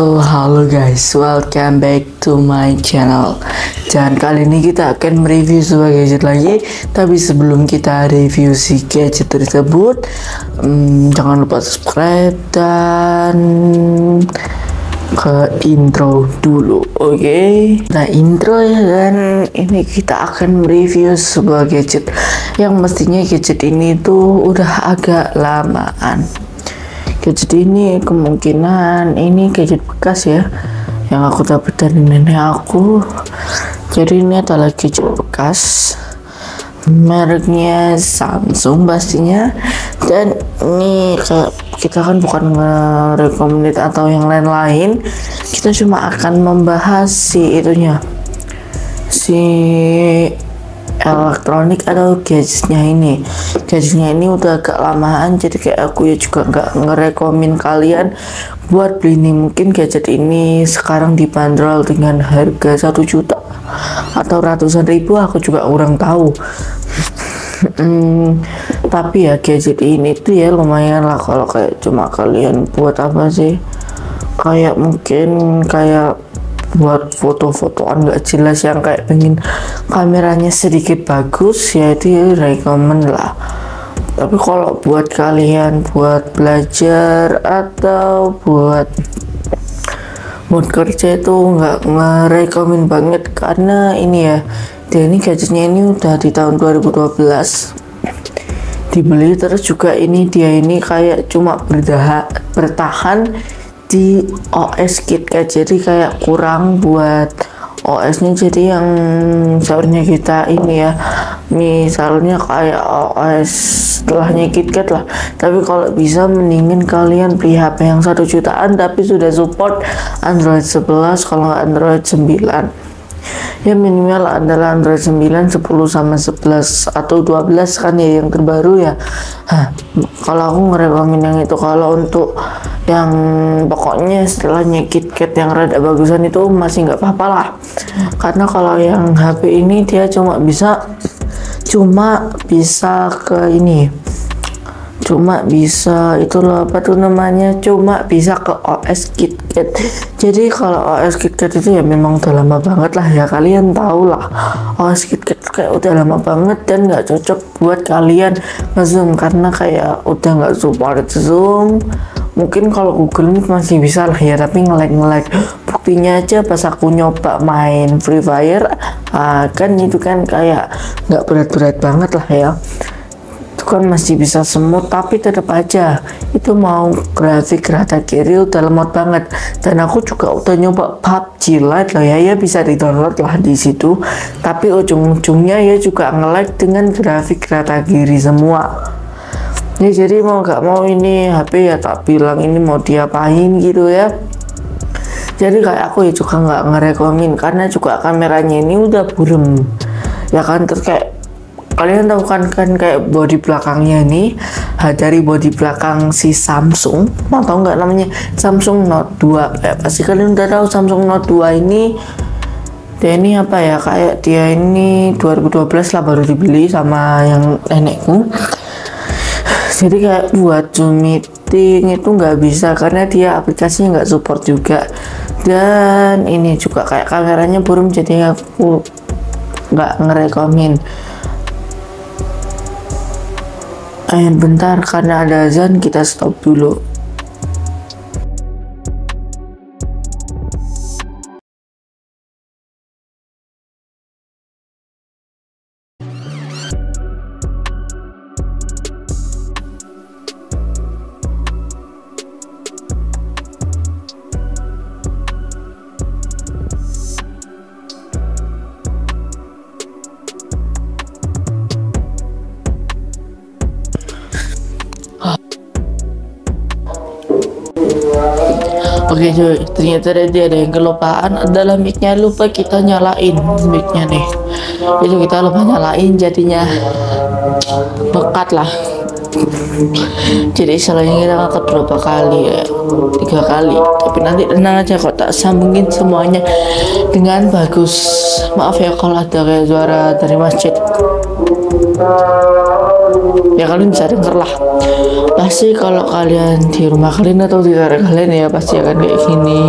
Halo guys, welcome back to my channel. Dan kali ini kita akan mereview sebuah gadget lagi. Tapi sebelum kita review si gadget tersebut, jangan lupa subscribe dan ke intro dulu, oke? Nah, intro ya kan. Ini kita akan mereview sebuah gadget yang mestinya gadget ini tuh udah agak lamaan. Gadget ini kemungkinan ini gadget bekas ya, yang aku dapat dari nenek aku. Jadi ini adalah gadget bekas, mereknya Samsung pastinya. Dan ini kita kan bukan nge-recommend atau yang lain-lain, kita cuma akan membahas si itunya, si elektronik atau gadgetnya ini. Gadgetnya ini udah agak lamaan, jadi kayak aku ya juga nggak ngerekomen kalian buat beli ini. Mungkin gadget ini sekarang dibanderol dengan harga 1 juta atau ratusan ribu, aku juga kurang tahu. Tapi ya gadget ini tuh ya lumayan lah kalau kayak cuma kalian buat apa sih, kayak mungkin kayak buat foto-fotoan nggak jelas yang kayak pengen kameranya sedikit bagus, ya itu ya recommend lah. Tapi kalau buat kalian buat belajar atau buat kerja itu nggak ngerekomen banget, karena ini ya, dia ini gadgetnya ini udah di tahun 2012 dibeli, terus juga ini dia ini kayak cuma bertahan di OS KitKat, jadi kayak kurang buat OS-nya. Jadi yang seharusnya kita ini ya, misalnya kayak OS setelahnya KitKat lah. Tapi kalau bisa mendingin kalian beli HP yang 1 jutaan tapi sudah support Android 11, kalau nggak Android 9. Ya minimal adalah Android 9, 10 sama 11 atau 12 kan ya yang terbaru ya. Kalau aku ngerekomen yang itu. Kalau untuk yang pokoknya setelahnya KitKat yang rada bagusan itu masih nggak apa-apa lah, karena kalau yang HP ini dia cuma bisa ke ini, cuma bisa itu loh, apa tuh namanya, cuma bisa ke OS KitKat. Jadi kalau OS KitKat itu ya memang udah lama banget lah ya, kalian tahu lah OS KitKat kayak udah lama banget dan nggak cocok buat kalian nge-zoom, karena kayak udah nggak support zoom. Mungkin kalau Google Meet masih bisa lah ya, tapi nge-lag. Buktinya aja pas aku nyoba main Free Fire, kan itu kan kayak nggak berat-berat banget lah ya, itu kan masih bisa semut, tapi tetap aja itu mau grafik rata kiri udah lemot banget. Dan aku juga udah nyoba PUBG Lite loh ya, bisa di-download lah di situ, tapi ujung-ujungnya ya juga nge-lag dengan grafik rata kiri semua. Ya jadi mau nggak mau ini HP ya tak bilang ini mau diapain gitu ya. Jadi kayak aku ya juga nggak ngerekomen, karena juga kameranya ini udah burem ya kan. Terus kayak kalian tahu kan kayak bodi belakangnya ini, dari bodi belakang si Samsung, mau tahu nggak namanya Samsung Note 2, kayak pasti kalian udah tahu Samsung Note 2 ini. Dia ini apa ya, kayak dia ini 2012 lah baru dibeli sama yang nenekku. Jadi kayak buat Zoom meeting itu nggak bisa, karena dia aplikasinya nggak support juga. Dan ini juga kayak kameranya burem, jadi aku nggak ngerekomen. Bentar, karena ada azan, kita stop dulu. Oke cuy, ternyata dia ada yang kelupaan, adalah mic-nya lupa kita nyalain mic-nya nih. Itu kita lupa nyalain, jadinya bekat lah. Jadi istilahnya kita ngangkat berapa kali ya, 3 kali, tapi nanti tenang aja kok, tak sambungin semuanya dengan bagus. Maaf ya kalau ada kayak suara dari masjid, ya kalian bisa denger lah. Pasti kalau kalian di rumah kalian atau di daerah kalian ya pasti akan kayak gini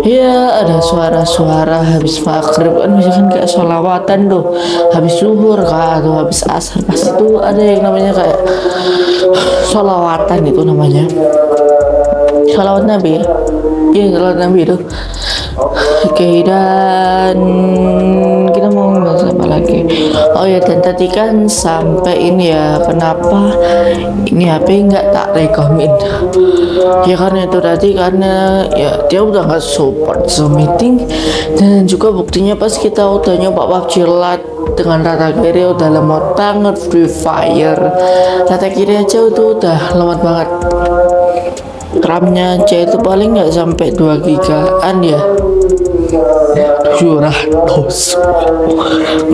ya, ada suara-suara habis maghrib kan, misalkan kayak sholawatan tuh, habis zuhur kah atau habis asar, pasti tuh ada yang namanya kayak sholawatan, itu namanya sholawat Nabi ya. Iya, sholawat Nabi itu. Oke, dan kita mau bahas apa lagi? Oh ya, dan tadi kan sampai ini ya, kenapa ini HP nggak tak rekomen? Ya karena itu tadi, karena ya dia udah nggak support Zoom meeting, dan juga buktinya pas kita udah nyoba PUBG Lite dengan rata kiri udah lemot banget. Free Fire rata kiri aja itu udah lemot banget. RAM-nya aja itu paling nggak sampai 2 gigaan ya, 700.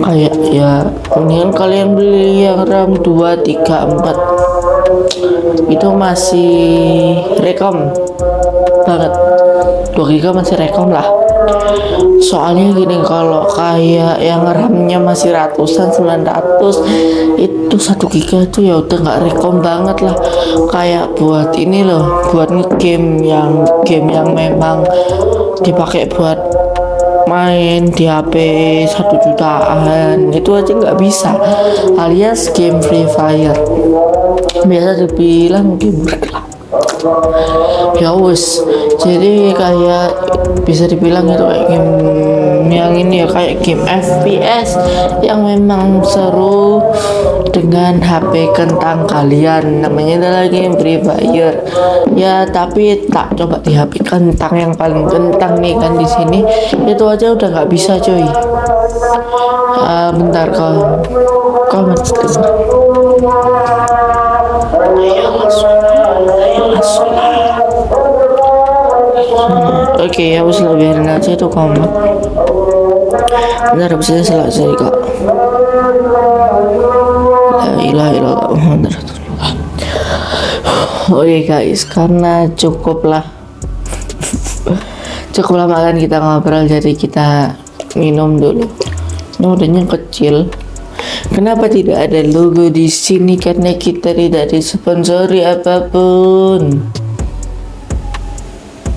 Kayak ya mendingan kalian beli yang RAM 2, 3, 4 itu masih rekom banget. 2 giga masih rekom lah. Soalnya gini, kalau kayak yang RAM-nya masih ratusan, 900, itu 1 giga itu ya udah nggak rekom banget lah. Kayak buat ini loh, buat ngegame yang memang dipakai buat main di HP 1 jutaan itu aja nggak bisa, alias game Free Fire, biasa dibilang game bergelap. Ya wes, jadi kayak bisa dibilang itu kayak game yang ini ya, kayak game FPS yang memang seru dengan HP kentang kalian, namanya adalah game Free Fire ya. Tapi tak coba di HP kentang yang paling kentang nih kan, di sini itu aja udah nggak bisa coy. Bentar, kau masih dengar? Oke, ya wes lah, biarin aja itu komen. Bentar, bisa selesai kok. La ilaha illallah Muhammadur Rasulullah. Oke guys, karena cukup lama kan kita ngobrol, jadi kita minum dulu. Ini udahnya kecil. Kenapa tidak ada logo di sini? Karena kita tidak disponsori apapun.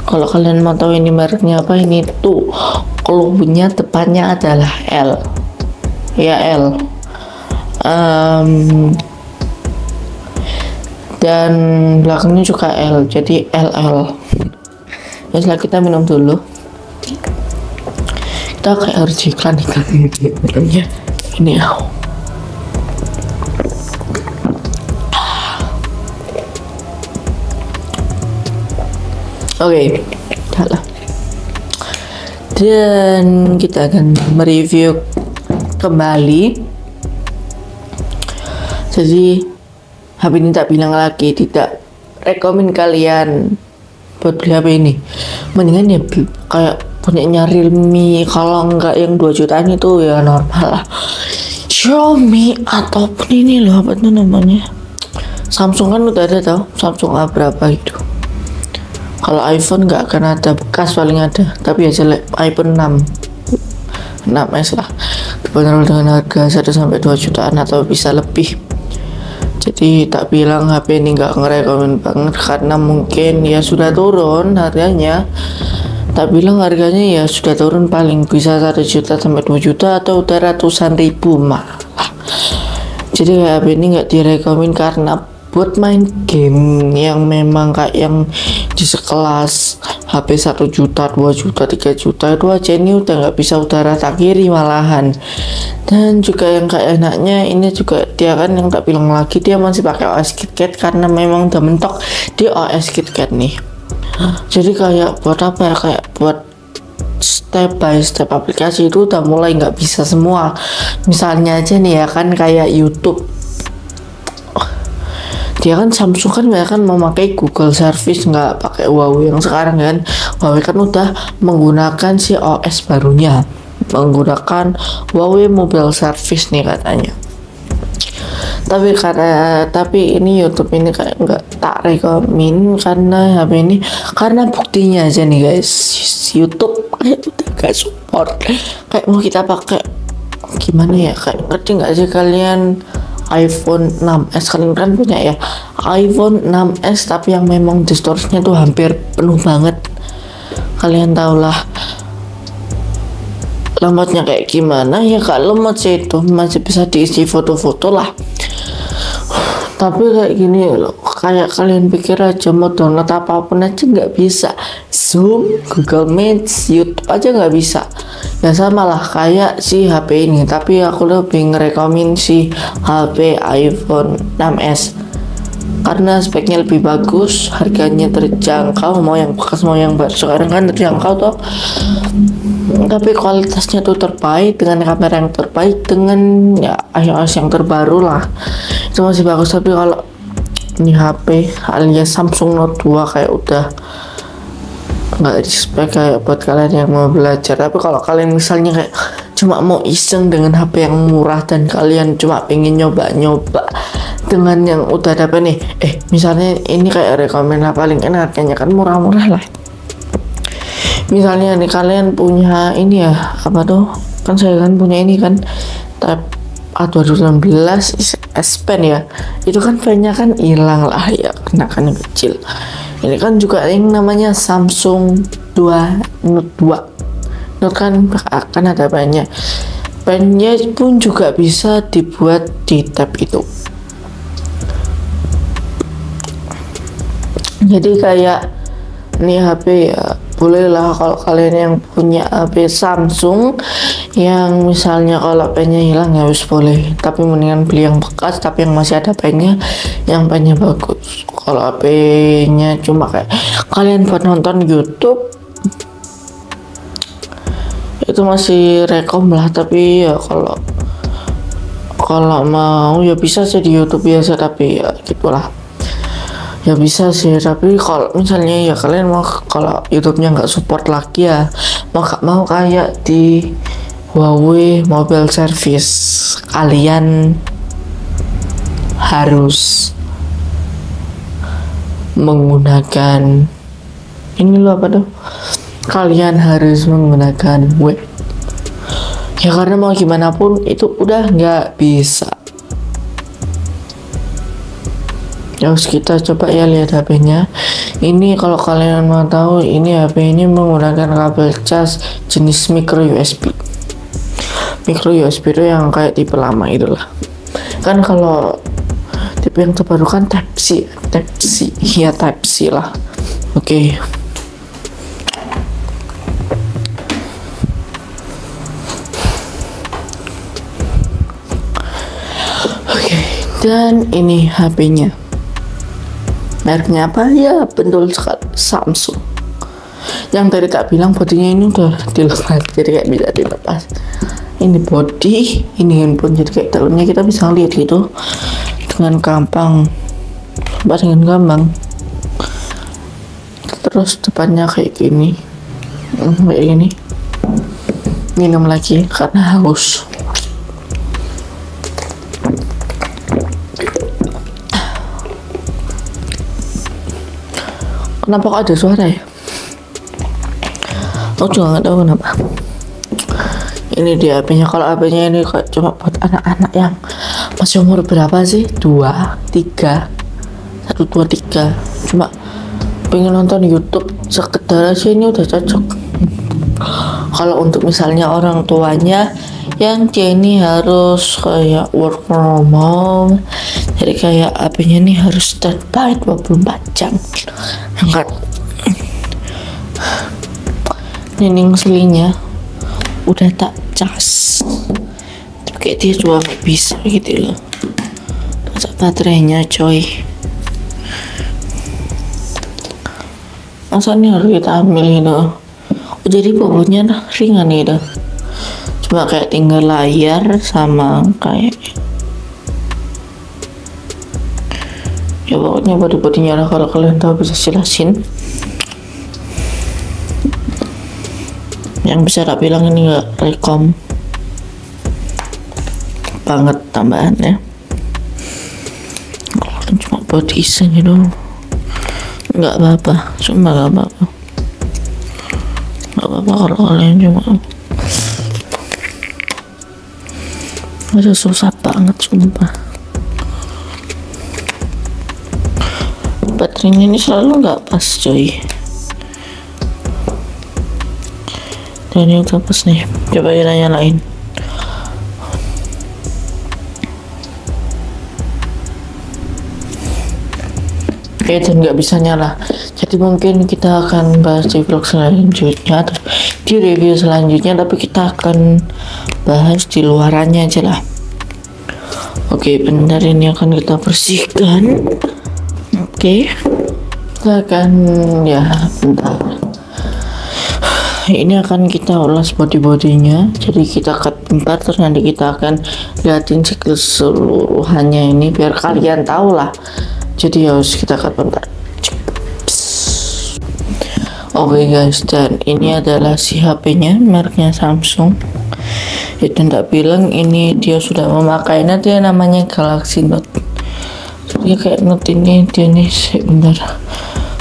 Kalau kalian mau tahu ini mereknya apa, ini tuh logonya depannya adalah L ya, L. Dan belakangnya juga L, jadi LL. Ya setelah kita minum dulu, kita kayak harus iklan ini ya. Oke, dan kita akan mereview kembali. Jadi HP ini tak bilang lagi, tidak rekomen kalian buat beli HP ini. Mendingan ya kayak punyanya Realme, kalau enggak yang 2 jutaan itu ya normal lah, Xiaomi ataupun ini loh, apa tuh namanya, Samsung kan udah ada tau, Samsung A berapa itu. Kalau iPhone nggak akan ada, bekas paling ada, tapi ya jelek. iPhone 6s lah, dibanderol dengan harga 1-2 jutaan atau bisa lebih. Jadi tak bilang HP ini nggak ngerekomen banget, karena mungkin ya sudah turun harganya. Tak bilang harganya ya sudah turun, paling bisa 1 juta sampai 2 juta atau udah ratusan ribu malah. Jadi HP ini nggak direkomen karena buat main game yang memang kayak yang di sekelas HP 1 juta, 2 juta, 3 juta itu aja ini udah nggak bisa, udah rata kiri malahan. Dan juga yang kayak enaknya ini juga dia kan, yang tak bilang lagi, dia masih pakai OS KitKat karena memang udah mentok di OS KitKat nih. Jadi kayak buat apa ya, kayak buat step by step aplikasi itu udah mulai nggak bisa semua. Misalnya aja nih ya kan, kayak YouTube, dia kan Samsung kan nggak kan memakai Google Service, nggak pakai Huawei yang sekarang kan. Huawei kan udah menggunakan si OS barunya, menggunakan Huawei Mobile Service nih katanya. Tapi ini YouTube ini kayak nggak tak rekomen karena HP ini, karena buktinya aja nih guys, YouTube kayak udah gak support. Kayak mau kita pakai gimana ya, kayak ngerti nggak sih kalian iPhone 6s, kalian kan punya ya iPhone 6s tapi yang memang di storage-nya tuh hampir penuh banget. Kalian tau lah lemotnya kayak gimana ya, kak lemot sih, itu masih bisa diisi foto-foto lah. Tapi kayak gini loh, kayak kalian pikir aja mau download apapun aja nggak bisa, Zoom, Google Meet, YouTube aja nggak bisa. Ya sama lah kayak si HP ini, tapi aku lebih ngerekomen si HP iPhone 6s karena speknya lebih bagus, harganya terjangkau, mau yang bekas mau yang baru sekarang kan terjangkau toh. Tapi kualitasnya tuh terbaik, dengan kamera yang terbaik, dengan ya iOS yang terbaru lah, itu masih bagus. Tapi kalau ini HP alias Samsung Note 2 kayak udah nggak respect kayak buat kalian yang mau belajar. Tapi kalau kalian misalnya kayak cuma mau iseng dengan HP yang murah dan kalian cuma pengen nyoba-nyoba dengan yang udah dapat nih, misalnya ini kayak rekomen lah, paling enak harganya kan murah-murah lah. Misalnya nih kalian punya ini ya, apa tuh, kan saya kan punya ini kan Tab A2016 S Pen ya, itu kan pennya kan hilang lah ya, kena kan yang kecil. Ini kan juga yang namanya Samsung Note 2 Note kan akan ada pennya pun juga bisa dibuat di tab itu. Jadi kayak ini HP ya bolehlah kalau kalian yang punya HP Samsung yang misalnya kalau pennya hilang ya wis boleh, tapi mendingan beli yang bekas tapi yang masih ada pennya, yang pennya bagus. Kalau HP-nya cuma kayak kalian buat nonton YouTube itu masih rekom lah, tapi ya kalau mau ya bisa sih di YouTube biasa, tapi ya gitulah. Ya bisa sih, tapi kalau misalnya ya kalian mau kalau YouTube-nya nggak support lagi ya mau kayak di Huawei Mobile Service, kalian harus menggunakan ini loh, apa tuh, kalian harus menggunakan web ya, karena mau gimana pun itu udah nggak bisa. Terus kita coba ya lihat HP-nya. Ini kalau kalian mau tahu, ini HP ini menggunakan kabel cas jenis micro USB. Micro USB itu yang kayak tipe lama itulah. Kan kalau tipe yang terbaru kan Type C ya, Type C lah. Oke. Dan ini HP-nya. Mereknya apa ya, betul sekali Samsung. Yang tadi tak bilang bodinya ini udah dilepas, jadi kayak bisa dilepas. Ini body, ini handphone, jadi kayak dalamnya kita bisa lihat gitu dengan gampang, terus depannya kayak gini, minum lagi karena haus. Kenapa kok ada suara ya? Aku juga nggak tahu kenapa. Ini dia HP-nya. Kalau HP-nya ini kayak cuma buat anak-anak yang masih umur berapa sih? 2, 3, 1, 2, 3. Cuma pengen nonton YouTube sekedar aja ini udah cocok. Kalau untuk misalnya orang tuanya yang dia ini harus kayak work from home, jadi kayak HP-nya ini harus standby 24 jam. Angkat nining selinya udah tak cas, tapi kayak dia juga nggak bisa gitu loh, masa baterainya coy. Masa ini harus kita ambil gitu. Jadi bobotnya ringan gitu, cuma kayak tinggal layar sama kayak ya pokoknya bodinya lah. Kalau kalian tahu bisa jelasin. Yang bisa tak bilang ini nggak rekom banget tambahannya. cuma buat iseng gitu, nggak apa-apa, cuma nggak apa-apa kalau kalian cuma ada susah banget sumpah. Baterainya ini selalu nggak pas coy. Dan ini udah pas nih, coba kita nyalain. Dan nggak bisa nyala, jadi mungkin kita akan bahas di vlog selanjutnya atau di review selanjutnya, tapi kita akan bahas di luarannya aja lah. Oke, bentar, ini akan kita bersihkan. Oke, kita akan bentar, ini akan kita ulas body-bodinya, jadi kita cut bentar, terus nanti kita akan liatin keseluruhannya ini biar kalian tahu lah. Jadi harus kita cut bentar. Oke guys, dan ini adalah si HP-nya, mereknya Samsung. Itu tak bilang ini dia sudah memakainya, dia namanya Galaxy Note. Jadi kayak Note ini dia nih sebentar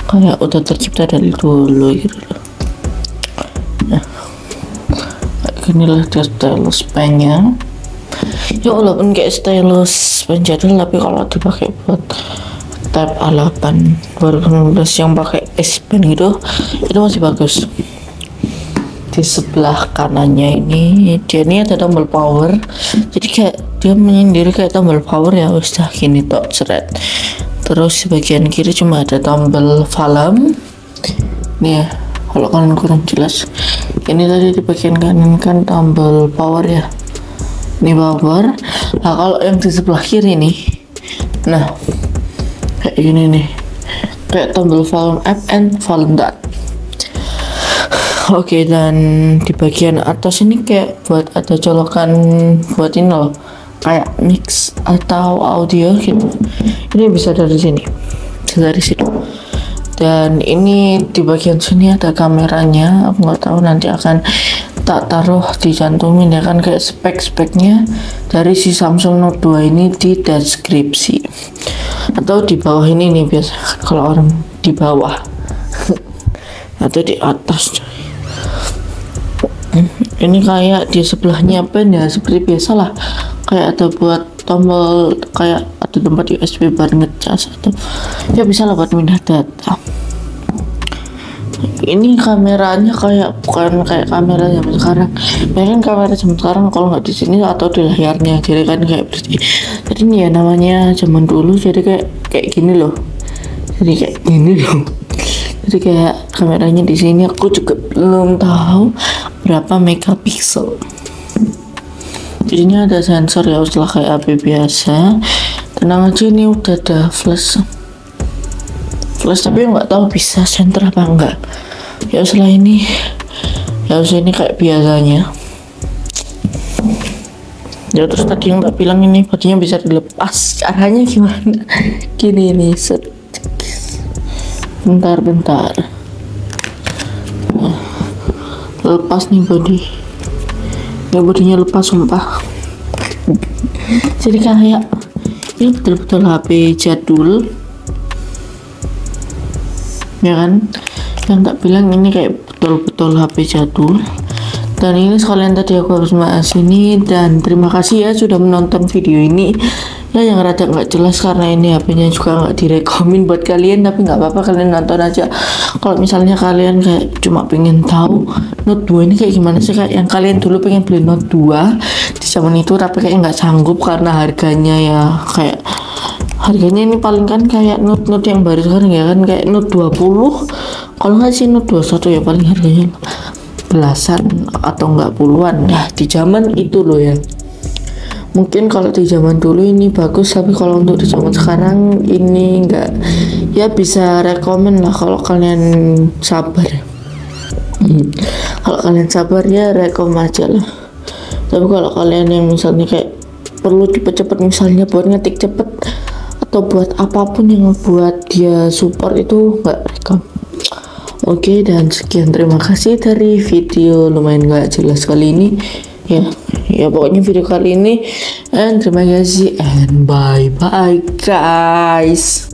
kayak udah tercipta dari dulu gitu loh. Nah, inilah dia stylus pennya. Ya walaupun kayak stylus pen jadul, tapi kalau dipakai buat Tab A8 2019 yang pakai S Pen gitu, itu masih bagus. Di sebelah kanannya ini dia ini ada tombol power, jadi kayak dia menyendiri kayak tombol power ya, udah gini tok seret. Terus di bagian kiri cuma ada tombol volume nih ya, kalau kalian kurang jelas. Ini tadi di bagian kanan kan tombol power ya, ini power. Nah kalau yang di sebelah kiri nih, nah kayak gini nih, kayak tombol volume up and volume down. Oke, dan di bagian atas ini kayak buat ada colokan buat ini loh, kayak mix atau audio gitu. Ini bisa dari sini, bisa dari situ. Dan ini di bagian sini ada kameranya, aku nggak tahu, nanti akan tak taruh dicantumin ya kan, kayak spek-speknya dari si Samsung Note 2 ini di deskripsi atau di bawah ini nih, biasa kalau orang di bawah atau di atas. Ini kayak di sebelahnya pen ya, seperti biasa lah, kayak ada buat tombol, kayak ada tempat USB bar ngecas atau ya bisa lah buat pindah data. Ini kameranya kayak bukan kayak kamera zaman sekarang. Mungkin kamera zaman sekarang kalau nggak di sini atau di layarnya, jadi kan kayak bersih. Jadi ini ya namanya zaman dulu, jadi kayak gini loh. Jadi kayak gini loh. Jadi kayak kameranya di sini aku juga belum tahu berapa megapiksel. Jadinya ada sensor ya, setelah kayak HP biasa. Tenang aja, ini udah ada flash, tapi nggak tahu bisa center apa enggak. Ya setelah ini kayak biasanya. Ya terus tadi yang tak bilang ini bodinya bisa dilepas, caranya gimana? Gini nih, set. Bentar. Nah, lepas nih body. Ya bodinya lepas sumpah. Jadi kayak ini betul-betul HP jadul. Ya kan, yang tak bilang ini kayak betul-betul HP jadul. Dan ini sekalian tadi aku harus bahas ini, dan terima kasih ya sudah menonton video ini ya, yang rada nggak jelas karena ini HP-nya juga nggak direkomin buat kalian, tapi nggak apa-apa, kalian nonton aja. Kalau misalnya kalian kayak cuma pengen tahu Note 2 ini kayak gimana sih, kayak yang kalian dulu pengen beli Note 2 di zaman itu tapi kayak nggak sanggup karena harganya ya, kayak harganya ini paling kan kayak Note yang baru sekarang ya kan, kayak Note 20, kalau nggak sih Note 21 ya paling harganya belasan atau enggak puluhan. Nah di zaman itu loh ya, mungkin kalau di zaman dulu ini bagus, tapi kalau untuk di zaman sekarang ini enggak ya, bisa rekomen lah kalau kalian sabar. Kalau kalian sabar ya rekom aja lah. Tapi kalau kalian yang misalnya kayak perlu cepet-cepet, misalnya buat ngetik cepet atau buat apapun yang buat dia support, itu enggak rekom. Oke, dan sekian, terima kasih dari video lumayan gak jelas kali ini. Ya, ya pokoknya video kali ini, and terima kasih, and bye bye guys.